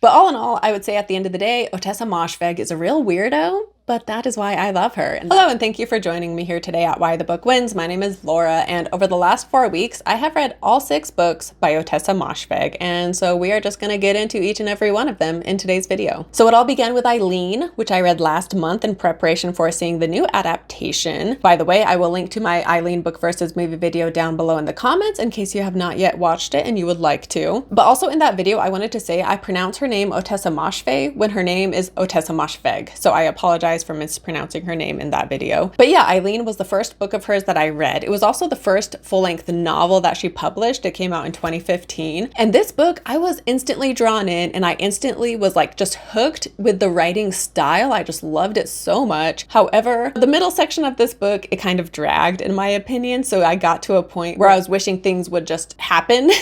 But all in all, I would say at the end of the day, Ottessa Moshfegh is a real weirdo, but that is why I love her. Hello, and thank you for joining me here today at Why the Book Wins. My name is Laura, and over the last 4 weeks, I have read all 6 books by Ottessa Moshfegh, and so we are just going to get into each and every one of them in today's video. So it all began with Eileen, which I read last month in preparation for seeing the new adaptation. By the way, I will link to my Eileen book versus movie video down below in the comments in case you have not yet watched it and you would like to. But also in that video, I wanted to say I pronounce her name Ottessa Moshfegh when her name is Ottessa Moshfegh, so I apologize for mispronouncing her name in that video. But yeah, Eileen was the first book of hers that I read. It was also the first full-length novel that she published. It came out in 2015. And this book, I was instantly drawn in, and I instantly was like just hooked with the writing style. I just loved it so much. However, the middle section of this book, it kind of dragged in my opinion. So I got to a point where I was wishing things would just happen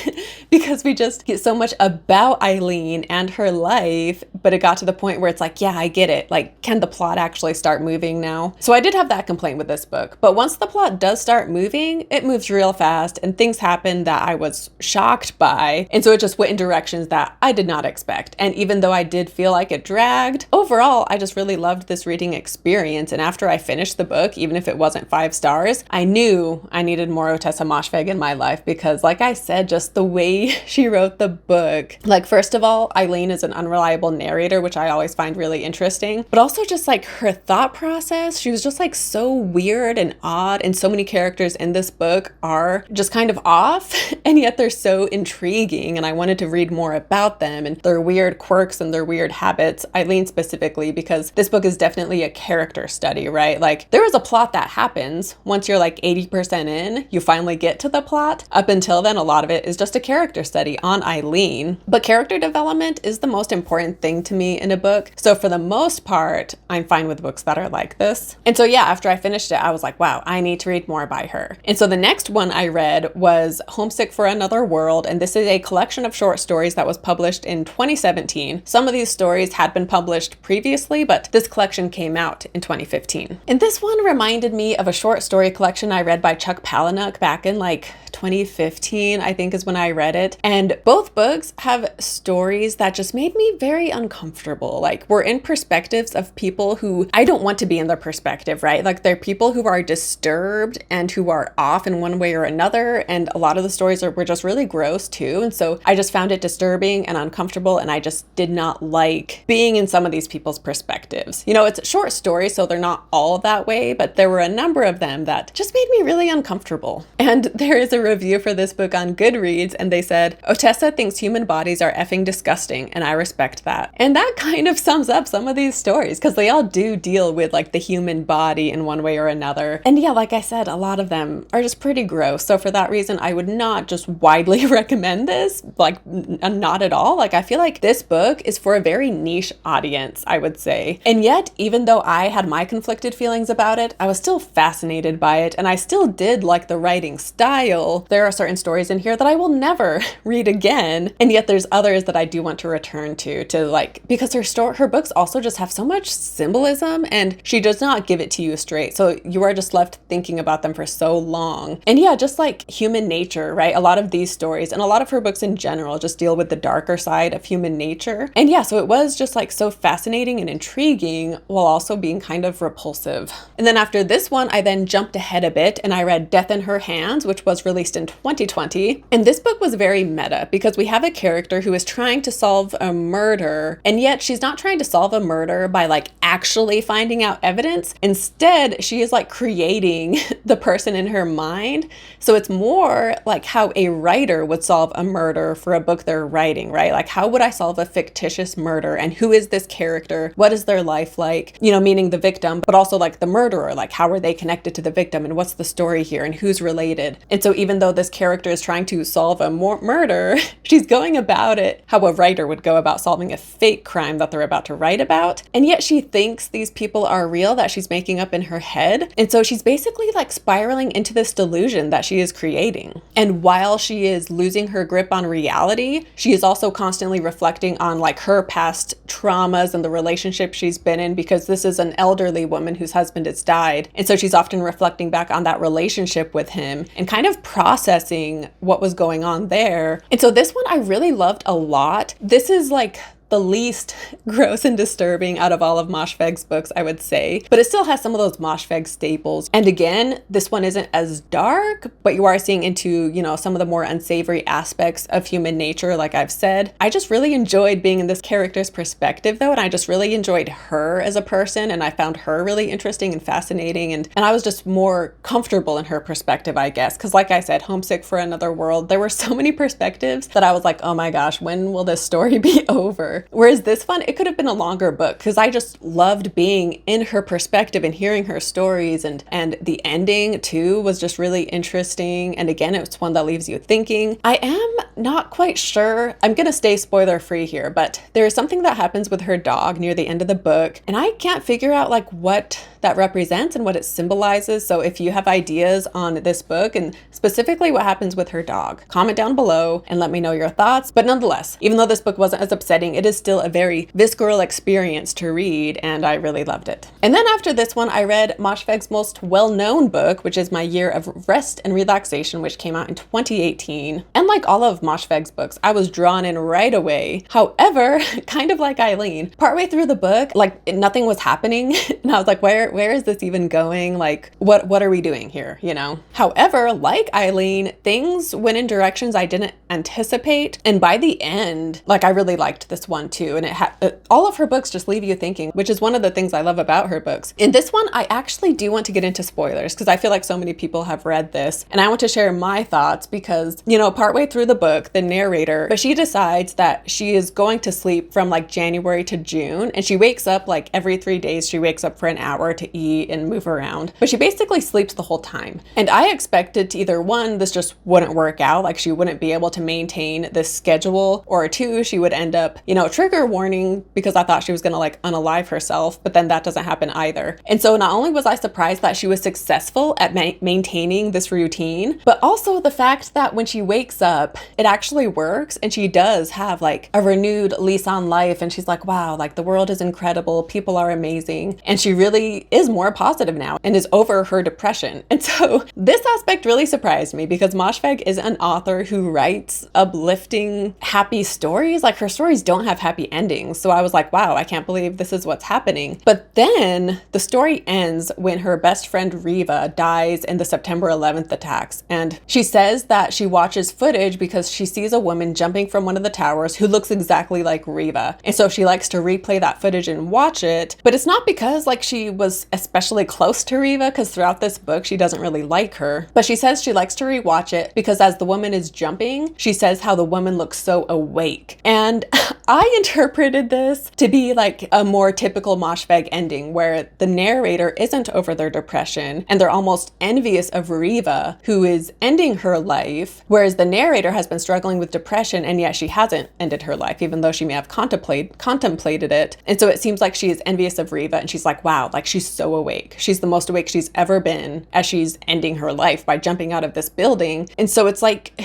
because we just get so much about Eileen and her life, but it got to the point where it's like, yeah, I get it. Like, can the plot actually start moving now? So I did have that complaint with this book, but once the plot does start moving, it moves real fast and things happen that I was shocked by. And so it just went in directions that I did not expect. And even though I did feel like it dragged, overall, I just really loved this reading experience. And after I finished the book, even if it wasn't 5 stars, I knew I needed more Ottessa Moshfegh in my life because, like I said, just the way she wrote the book. Like, first of all, Eileen is an unreliable narrator, which I always find really interesting, but also just like her thought process. She was just like so weird and odd, and so many characters in this book are just kind of off, and yet they're so intriguing, and I wanted to read more about them and their weird quirks and their weird habits. Eileen specifically, because this book is definitely a character study, right? Like, there is a plot that happens. Once you're like 80% in, you finally get to the plot. Up until then, a lot of it is just a character study on Eileen. But character development is the most important thing to me in a book. So for the most part, I'm fine with books that are like this. And so yeah, after I finished it, I was like, wow, I need to read more by her. And so the next one I read was Homesick for Another World. And this is a collection of short stories that was published in 2017. Some of these stories had been published previously, but this collection came out in 2015. And this one reminded me of a short story collection I read by Chuck Palahniuk back in like 2015, I think is when I read it. And both books have stories that just made me very uncomfortable. Like, we're in perspectives of people who I don't want to be in their perspective, right? Like, they're people who are disturbed and who are off in one way or another. And a lot of the stories were just really gross too. And so I just found it disturbing and uncomfortable. And I just did not like being in some of these people's perspectives. You know, it's a short story, so they're not all that way, but there were a number of them that just made me really uncomfortable. And there is a review for this book on Goodreads, and they said, Ottessa thinks human bodies are effing disgusting, and I respect that. And that kind of sums up some of these stories, because they all do deal with like the human body in one way or another. And yeah, like I said, a lot of them are just pretty gross. So for that reason, I would not just widely recommend this, like not at all. Like, I feel like this book is for a very niche audience, I would say. And yet, even though I had my conflicted feelings about it, I was still fascinated by it, and I still did like the writing style. There are certain stories in here that I will never read again, and yet there's others that I do want to return to like, because her books also just have so much symbolism, and she does not give it to you straight, so you are just left thinking about them for so long. And yeah, just like human nature, right? A lot of these stories and a lot of her books in general just deal with the darker side of human nature. And yeah, so it was just like so fascinating and intriguing while also being kind of repulsive. And then after this one, I then jumped ahead a bit and I read Death in Her Hands, which was released in 2020. And this book was very meta because we have a character who is trying to solve a murder, and yet she's not trying to solve a murder by like actually finding out evidence. Instead, she is like creating the person in her mind. So it's more like how a writer would solve a murder for a book they're writing, right? Like, how would I solve a fictitious murder? And who is this character? What is their life like? You know, meaning the victim, but also like the murderer. Like, how are they connected to the victim? And what's the story here? And who's related? And so even though this character is trying to solve a murder, she's going about it how a writer would go about solving a fake crime that they're about to write about. And yet she thinks these people are real that she's making up in her head. And so she's basically like spiraling into this delusion that she is creating. And while she is losing her grip on reality, she is also constantly reflecting on like her past traumas and the relationship she's been in, because this is an elderly woman whose husband has died. And so she's often reflecting back on that relationship with him and kind of processing what was going on there. And so this one I really loved a lot. This is like the least gross and disturbing out of all of Moshfegh's books, I would say. But it still has some of those Moshfegh staples. And again, this one isn't as dark, but you are seeing into, some of the more unsavory aspects of human nature, like I've said. I just really enjoyed being in this character's perspective, though, and I just really enjoyed her as a person, and I found her really interesting and fascinating, and I was just more comfortable in her perspective, I guess, because like I said, Homesick for Another World, there were so many perspectives that I was like, oh my gosh, when will this story be over? Whereas this one, it could have been a longer book, because I just loved being in her perspective and hearing her stories, and the ending too was just really interesting, and again, it's one that leaves you thinking. I am not quite sure, I'm gonna stay spoiler free here, but there is something that happens with her dog near the end of the book, and I can't figure out like what that represents and what it symbolizes. So if you have ideas on this book and specifically what happens with her dog, comment down below and let me know your thoughts. But nonetheless, even though this book wasn't as upsetting, it is still a very visceral experience to read, and I really loved it. And then after this one, I read Moshfegh's most well-known book, which is My Year of Rest and Relaxation, which came out in 2018. And like all of Moshfegh's books, I was drawn in right away. However, kind of like Eileen, partway through the book, like nothing was happening. And I was like, where is this even going? Like, what are we doing here, However, like Eileen, things went in directions I didn't anticipate. And by the end, like I really liked this one too. And it had all of her books just leave you thinking, which is one of the things I love about her books. In this one, I actually do want to get into spoilers because I feel like so many people have read this, and I want to share my thoughts because, partway through the book, the narrator, but she decides that she is going to sleep from like January to June, and she wakes up like every 3 days. She wakes up for an hour to eat and move around, but she basically sleeps the whole time. And I expected to either one, this just wouldn't work out, like she wouldn't be able to maintain this schedule, or two, she would end up, trigger warning, because I thought she was gonna like unalive herself, but then that doesn't happen either. And so not only was I surprised that she was successful at maintaining this routine, but also the fact that when she wakes up, it actually works, and she does have like a renewed lease on life, and she's like, wow, like the world is incredible, people are amazing, and she really is more positive now and is over her depression. And so this aspect really surprised me because Moshfegh is an author who writes uplifting, happy stories. Like her stories don't have happy endings. So I was like, wow, I can't believe this is what's happening. But then the story ends when her best friend Riva dies in the September 11th attacks. And she says that she watches footage because she sees a woman jumping from one of the towers who looks exactly like Riva. And so she likes to replay that footage and watch it. But it's not because like she was especially close to Riva, because throughout this book, she doesn't really like her. But she says she likes to rewatch it because as the woman is jumping, she says how the woman looks so awake. And I interpreted this to be like a more typical Moshfegh ending where the narrator isn't over their depression and they're almost envious of Riva, who is ending her life, whereas the narrator has been struggling with depression and yet she hasn't ended her life, even though she may have contemplated it. And so it seems like she is envious of Riva, and she's like, wow, like she's so awake. She's the most awake she's ever been as she's ending her life by jumping out of this building. And so it's like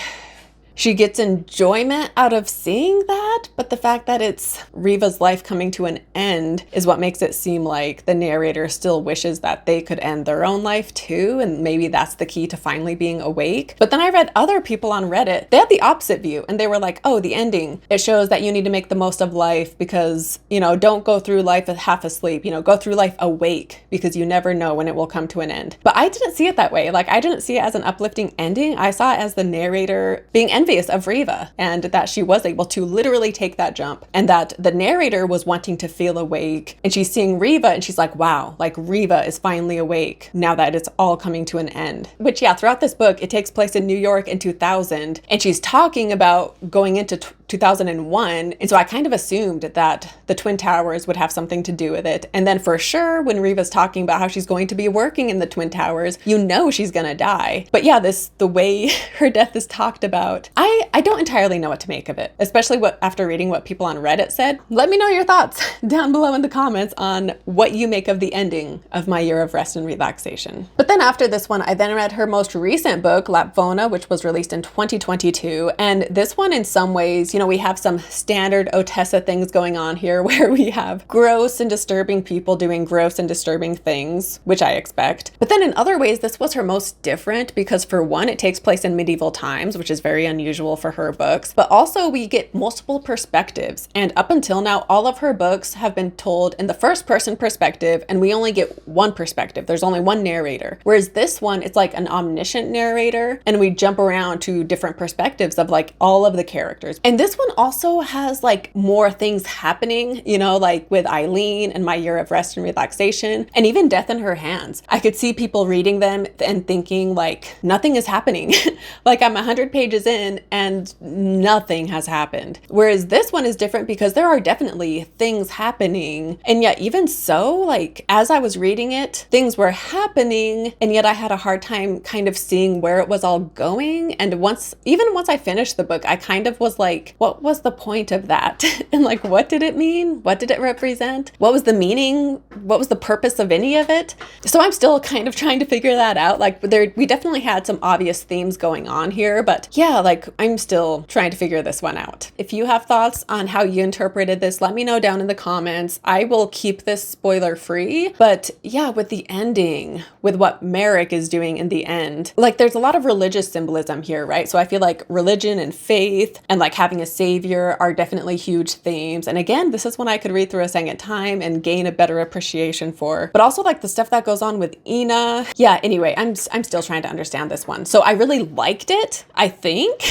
she gets enjoyment out of seeing that, but the fact that it's Riva's life coming to an end is what makes it seem like the narrator still wishes that they could end their own life too, and maybe that's the key to finally being awake. But then I read other people on Reddit, they had the opposite view, and they were like, oh, the ending, it shows that you need to make the most of life because, don't go through life half asleep, go through life awake because you never know when it will come to an end. But I didn't see it that way. Like I didn't see it as an uplifting ending. I saw it as the narrator being envious of Riva, and that she was able to literally take that jump, and that the narrator was wanting to feel awake, and she's seeing Riva and she's like, wow, like Riva is finally awake now that it's all coming to an end. Which yeah, throughout this book, it takes place in New York in 2000, and she's talking about going into 2001, and so I kind of assumed that the Twin Towers would have something to do with it. And then for sure, when Riva's talking about how she's going to be working in the Twin Towers, she's gonna die. But yeah, the way her death is talked about, I don't entirely know what to make of it, especially after reading what people on Reddit said. Let me know your thoughts down below in the comments on what you make of the ending of My Year of Rest and Relaxation. But then after this one, I then read her most recent book, Lapvona, which was released in 2022. And this one, in some ways, we have some standard Ottessa things going on here where we have gross and disturbing people doing gross and disturbing things, which I expect. But then in other ways, this was her most different because for one, it takes place in medieval times, which is very unusual unusual for her books. But also we get multiple perspectives. And up until now, all of her books have been told in the first person perspective, and we only get one perspective. There's only one narrator. Whereas this one, it's like an omniscient narrator, and we jump around to different perspectives of like all of the characters. And this one also has like more things happening, you know, like with Eileen and My Year of Rest and Relaxation, and even Death in Her Hands. I could see people reading them and thinking like nothing is happening. Like I'm 100 pages in and nothing has happened. Whereas this one is different because there are definitely things happening. And yet even so, like as I was reading it, things were happening, and yet I had a hard time kind of seeing where it was all going. And even once I finished the book, I kind of was like, what was the point of that? And like, what did it mean? What did it represent? What was the meaning? What was the purpose of any of it? So I'm still kind of trying to figure that out. Like we definitely had some obvious themes going on here, but yeah, like I'm still trying to figure this one out. If you have thoughts on how you interpreted this, let me know down in the comments. I will keep this spoiler free, but yeah, with the ending, with what Merrick is doing in the end, like there's a lot of religious symbolism here, right? So I feel like religion and faith and like having a savior are definitely huge themes. And again, this is one I could read through a second time and gain a better appreciation for, but also like the stuff that goes on with Ina. Yeah, anyway, I'm still trying to understand this one. So I really liked it, I think,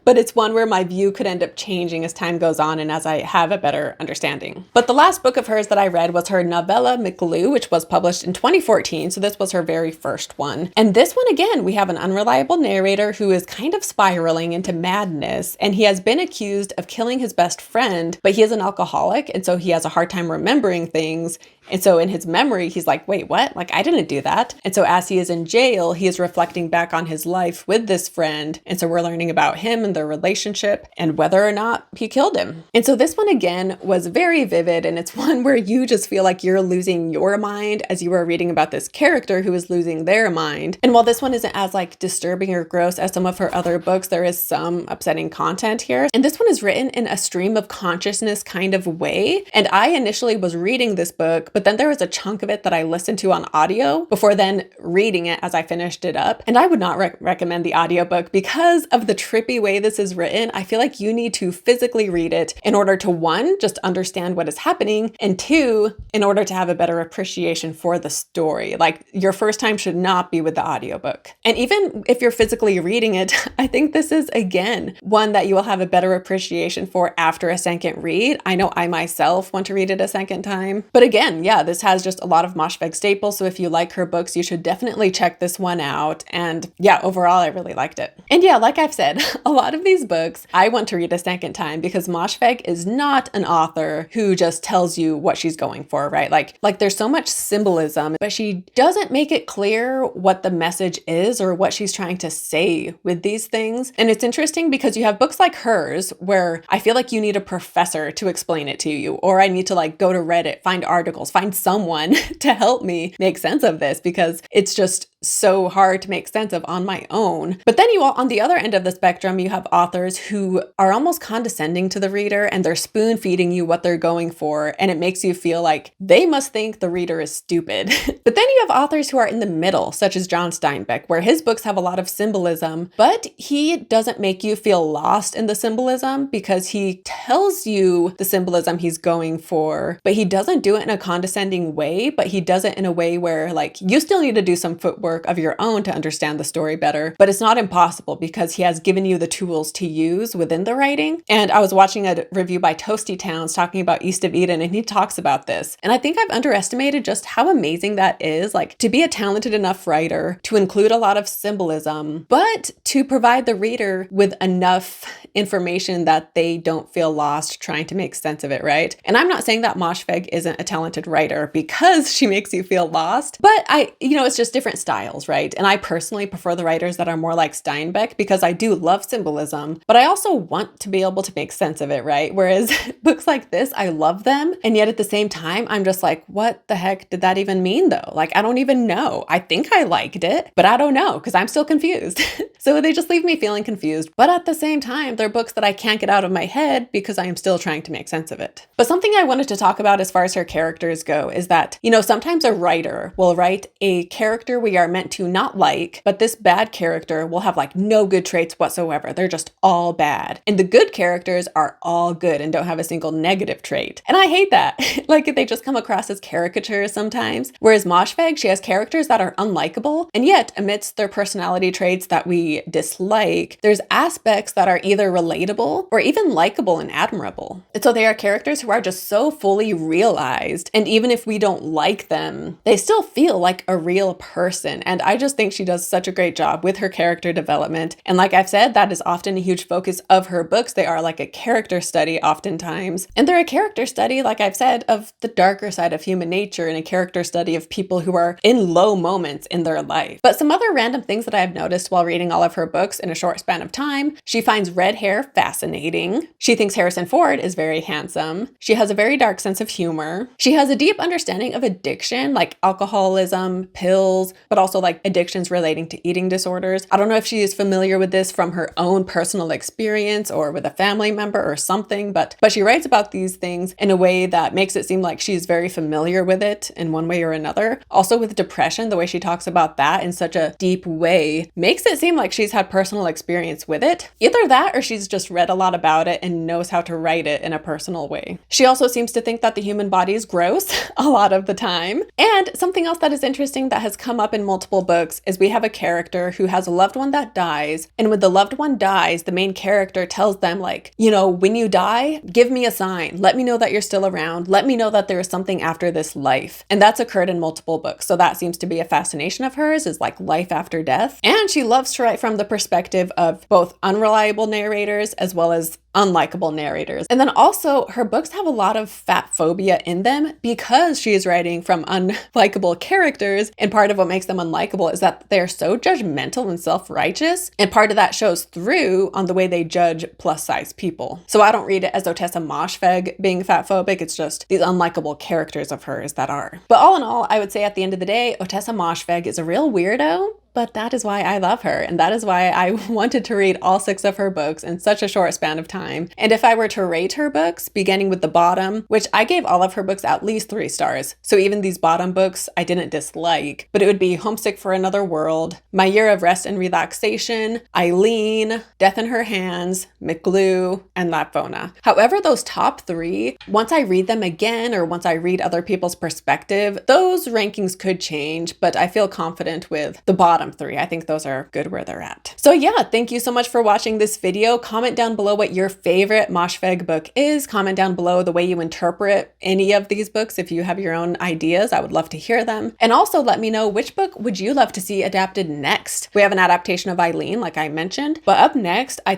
but it's one where my view could end up changing as time goes on and as I have a better understanding. But the last book of hers that I read was her novella McGlue, which was published in 2014. So this was her very first one. And this one, again, we have an unreliable narrator who is kind of spiraling into madness, and he has been accused of killing his best friend, but he is an alcoholic, and so he has a hard time remembering things. And so in his memory, he's like, wait, what? Like, I didn't do that. And so as he is in jail, he is reflecting back on his life with this friend. And so we're learning about him and their relationship and whether or not he killed him. And so this one, again, was very vivid. And it's one where you just feel like you're losing your mind as you are reading about this character who is losing their mind. And while this one isn't as like disturbing or gross as some of her other books, there is some upsetting content here. And this one is written in a stream of consciousness kind of way. And I initially was reading this book, but then there was a chunk of it that I listened to on audio before then reading it as I finished it up. And I would not recommend the audiobook because of the trippy way this is written. I feel like you need to physically read it in order to, one, just understand what is happening, and two, in order to have a better appreciation for the story. Like your first time should not be with the audiobook. And even if you're physically reading it, I think this is, again, one that you will have a better appreciation for after a second read. I know I myself want to read it a second time. But again, yeah, this has just a lot of Moshfegh staples. So if you like her books, you should definitely check this one out. And yeah, overall, I really liked it. And yeah, like I've said, a lot of these books I want to read a second time because Moshfegh is not an author who just tells you what she's going for, right? Like there's so much symbolism, but she doesn't make it clear what the message is or what she's trying to say with these things. And it's interesting because you have books like hers where I feel like you need a professor to explain it to you, or I need to like go to Reddit, find articles, find someone to help me make sense of this because it's just so hard to make sense of on my own. But then you all, on the other end of the spectrum, you have authors who are almost condescending to the reader and they're spoon feeding you what they're going for. And it makes you feel like they must think the reader is stupid. But then you have authors who are in the middle, such as John Steinbeck, where his books have a lot of symbolism, but he doesn't make you feel lost in the symbolism because he tells you the symbolism he's going for, but he doesn't do it in a condescending way, but he does it in a way where like you still need to do some footwork of your own to understand the story better, but it's not impossible because he has given you the tools to use within the writing. And I was watching a review by Toasty Towns talking about East of Eden, and he talks about this. And I think I've underestimated just how amazing that is, like to be a talented enough writer to include a lot of symbolism, but to provide the reader with enough information that they don't feel lost trying to make sense of it, right? And I'm not saying that Moshfegh isn't a talented writer because she makes you feel lost, but it's just different styles, right? And I personally prefer the writers that are more like Steinbeck because I do love symbolism, but I also want to be able to make sense of it, right? Whereas books like this, I love them. And yet at the same time, I'm just like, what the heck did that even mean though? Like, I don't even know. I think I liked it, but I don't know because I'm still confused. So they just leave me feeling confused. But at the same time, they're books that I can't get out of my head because I am still trying to make sense of it. But something I wanted to talk about as far as her characters go is that, sometimes a writer will write a character we are meant to not like, but this bad character will have like no good traits whatsoever. They're just all bad. And the good characters are all good and don't have a single negative trait. And I hate that. Like they just come across as caricatures sometimes. Whereas Moshfegh, she has characters that are unlikable, and yet amidst their personality traits that we dislike, there's aspects that are either relatable or even likable and admirable. And so they are characters who are just so fully realized, and even if we don't like them, they still feel like a real person. And I just think she does such a great job with her character development. And like I've said, that is often a huge focus of her books. They are like a character study oftentimes. And they're a character study, like I've said, of the darker side of human nature, and a character study of people who are in low moments in their life. But some other random things that I've noticed while reading all of her books in a short span of time: she finds red hair fascinating. She thinks Harrison Ford is very handsome. She has a very dark sense of humor. She has a deep understanding of addiction, like alcoholism, pills, but also like addictions relating to eating disorders. I don't know if she is familiar with this from her own personal experience or with a family member or something, but she writes about these things in a way that makes it seem like she's very familiar with it in one way or another. Also with depression, the way she talks about that in such a deep way makes it seem like she's had personal experience with it. Either that or she's just read a lot about it and knows how to write it in a personal way. She also seems to think that the human body is gross a lot of the time. And something else that is interesting that has come up in multiple books is we have a character who has a loved one that dies, and when the loved one dies, the main character tells them like, you know, when you die, give me a sign. Let me know that you're still around. Let me know that there is something after this life. And that's occurred in multiple books. So that seems to be a fascination of hers, is like life after death. And she loves to write from the perspective of both unreliable narrators as well as unlikable narrators. And then also her books have a lot of fat phobia in them because she is writing from unlikable characters. And part of what makes them unlikable is that they're so judgmental and self-righteous. And part of that shows through on the way they judge plus size people. So I don't read it as Ottessa Moshfegh being fat phobic. It's just these unlikable characters of hers that are. But all in all, I would say at the end of the day, Ottessa Moshfegh is a real weirdo. But that is why I love her, and that is why I wanted to read all 6 of her books in such a short span of time. And if I were to rate her books, beginning with the bottom, which I gave all of her books at least 3 stars, so even these bottom books I didn't dislike, but it would be Homesick for Another World, My Year of Rest and Relaxation, Eileen, Death in Her Hands, McGlue, and Lapvona. However, those top 3, once I read them again or once I read other people's perspective, those rankings could change, but I feel confident with the bottom 3. I think those are good where they're at. So yeah, thank you so much for watching this video. Comment down below what your favorite Moshfegh book is. Comment down below the way you interpret any of these books. If you have your own ideas, I would love to hear them. And also let me know, which book would you love to see adapted next? We have an adaptation of Eileen, like I mentioned, but up next, I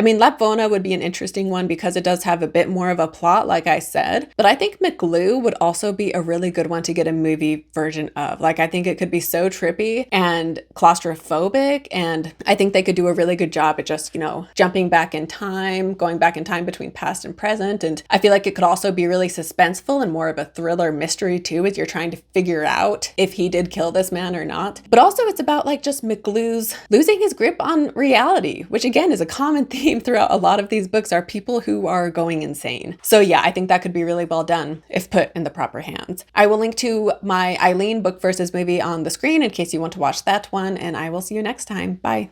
mean, Lapvona would be an interesting one because it does have a bit more of a plot, like I said, but I think McGlue would also be a really good one to get a movie version of. Like, I think it could be so trippy and claustrophobic, and I think they could do a really good job at just, you know, jumping back in time, going back in time between past and present. And I feel like it could also be really suspenseful and more of a thriller mystery too, as you're trying to figure out if he did kill this man or not. But also it's about like just McGlue's losing his grip on reality, which again is a common theme throughout a lot of these books, are people who are going insane. So yeah, I think that could be really well done if put in the proper hands. I will link to my Eileen book versus movie on the screen in case you want to watch that one, and I will see you next time. Bye.